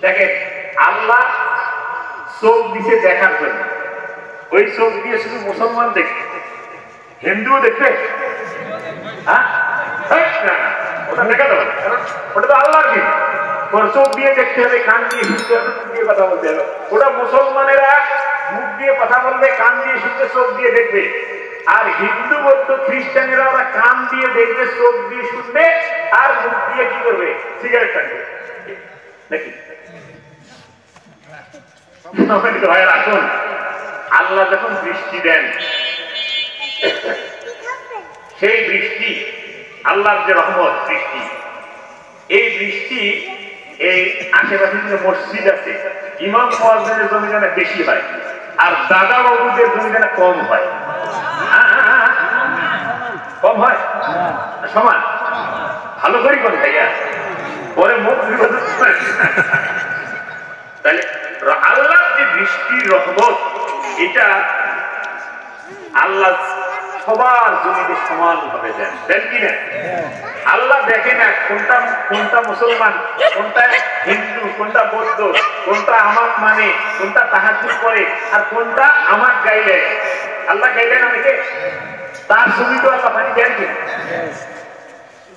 দেখেন আল্লাহ চোখ দিছে দেখার জন্য, ওই চোখ দিয়ে শুধু মুসলমান দেখবে, হিন্দুও দেখবে? হ্যাঁ, ওটা দেখা যাবে, কারণ ওটা তো আল্লাহর দিন। চোখ দিয়ে দেখতে হবে, কান দিয়ে শুনতে হবে, মুখ দিয়ে কথা বলতে হবে। ওটা মুসলমানেরা মুখ দিয়ে কথা বলবে, কান দিয়ে শুনতে, চোখ দিয়ে দেখবে। আর হিন্দু বৌদ্ধ খ্রিস্টানেরা ওরা কান দিয়ে দেখবে, চোখ দিয়ে শুনবে, আর মুখ দিয়ে কি করবে? সিগারেট টানবে নাকি? এখন আল্লাহ যখন বৃষ্টি দেন, সেই বৃষ্টি আল্লাহর যে রহমত বৃষ্টি, এই বৃষ্টি এই আশেপাশে যে মসজিদ আছে ইমাম মুয়াজ্জিনের জমিদানে বেশি হয়, আর দাদা বাবুদের জমিদানে কম হয়। কম হয় সমান? ভালো করে করে ভাইয়া, পরে মুখ তাহলে আল্লাহ যে বৃষ্টির রহমত, এটা আল্লাহ সবার জমিতে সমান ভাবে দেন, দেন কিনা? আল্লাহ দেখে না কোনটা কোনটা মুসলমান, কোনটা হিন্দু, কোনটা বৌদ্ধ, কোনটা আমার মানে, কোনটা তাহাজ্জুদ করে, আর কোনটা আমার গাইলেন। আল্লাহ গাইলেন আমাকে, তার জমি তো আল্লাহ পানি দেন কিনা?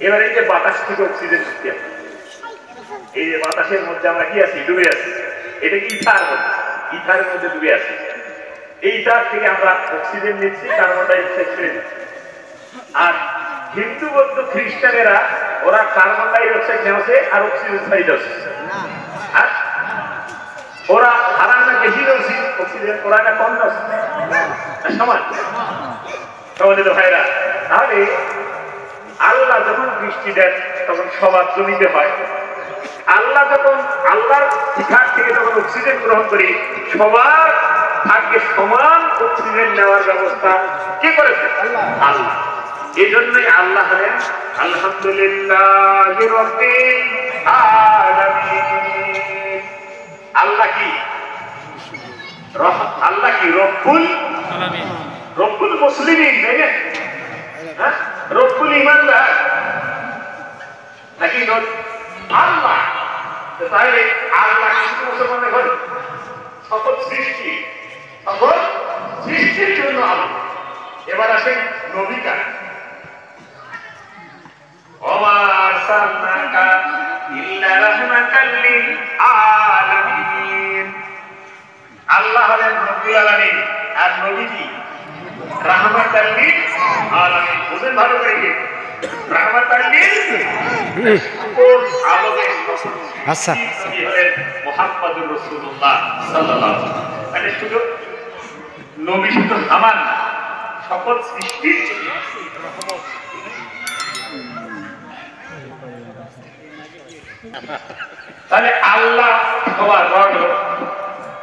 এবারে এই যে বাতাস থেকে অক্সিজেন শক্তি আছে, এই যে বাতাসের মধ্যে আমরা কি আছি? ডুবে আছি। এটা কি ইথার মধ্যে? ইথারের মধ্যে ডুবে আছি। এই ইথার থেকে আমরা অক্সিজেন নিচ্ছি, কার্বন ডাই অক্সাইড ছেড়ে দিচ্ছি। আর হিন্দু বৌদ্ধ খ্রিস্টানেরা ওরা কার্বন ডাই অক্সাইড নেওয়াছে আর অক্সিজেন ছাড়ি যাচ্ছে। আর ওরা হারানা বেশি নেওয়াছে অক্সিজেন, ওরা না কম নেওয়াছে, সমান সম্মানিত ভাইরা। তাহলে আল্লাহ যখন বৃষ্টি দেন তখন সবার জমিতে হয়। আল্লাহ যখন আল্লাহর ইথার থেকে যখন অক্সিজেন গ্রহণ করি, সবার ভাগ্যে সমান অক্সিজেন নেওয়ার ব্যবস্থা কে করেছে? আল্লাহ। এই জন্যই আল্লাহ হলেন আলহামদুলিল্লাহ রাব্বিল আলামিন। আল্লাহ কি? আল্লাহ কি? রব্বুল আলামিন, রব্বুল মুসলিমিন, তাই না? হ্যাঁ, রব্বুল ইমানদার নাকি আল্লাহ? তাহলে আল্লাহ কিন্তু মুসলমানের ঘরে সকল সৃষ্টি, সকল সৃষ্টির জন্য আল্লাহ। এবার আসেন নবিকা, ওমা আরসালনাকা ইল্লা রাহমাতাল লিল আলামিন। আল্লাহ হলেন রব্বুল আলামিন, আর নবী কি? রাহমাতাল লিল আলামিন। বুঝেন ভালো করে কি? রাহমাতাল লিল আলামিন। আচ্ছা, তিনি হলেন মুহাম্মদুর রাসূলুল্লাহ সাল্লাল্লাহু আলাইহি ওয়াসাল্লাম। মানে শুধু নবী শুধু আমার না, সকল সৃষ্টির রহমত। তাহলে আল্লাহ সবার,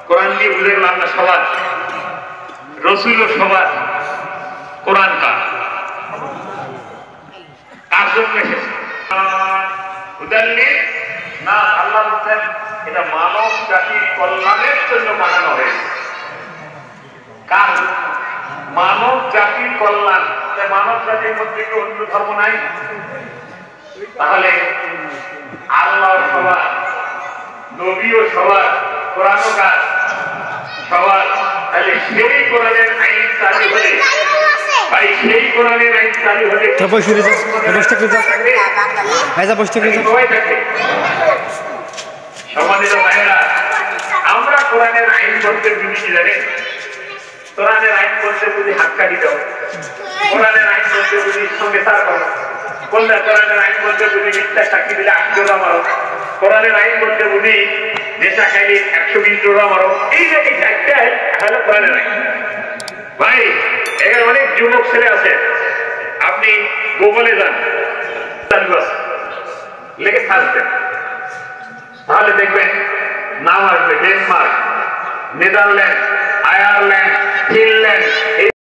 কোরআন দিয়ে বুঝে গেল আল্লাহ সবার, রসুল সবার। কোরআন কার? কার জন্য এসেছে? না, আল্লাহ বলছেন এটা মানব জাতির কল্যাণের জন্য বানানো হয়েছে। কার? মানব জাতির কল্যাণ। মানব জাতির মধ্যে কি অন্য ধর্ম নাই? তাহলে আল্লাহ সবার, নবীও সবার, কোরআনও কার? সবার। তাহলে সেই কোরআনের আইন চালু হলে, ভাই সেই কোরআনের আইন চালু হলে সম্মানিত ভাইয়েরা, আমরা কোরআনের আইন বলতে বুঝি জানেন? কোরআনের আইন বলতে বুঝি হাক্কানি দাও, কোরআনের আইন বলতে বুঝি সঙ্গে তার করো, বললে কোরআনের আইন বলতে বুঝি মিথ্যা সাক্ষী দিলে 8 জোড়া মারো, কোরআনের আইন বলতে বুঝি নেশা খাইলে 120 জোড়া মারো। এই যে এই চারটাই হলো কোরআনের আইন। ভাই এখানে অনেক যুবক ছেলে আছে, আপনি গুগলে যান, লেগে থাকবেন, তাহলে দেখবেন নাম আসবে ডেনমার্ক, নেদারল্যান্ড, আয়ারল্যান্ড, ফিনল্যান্ড।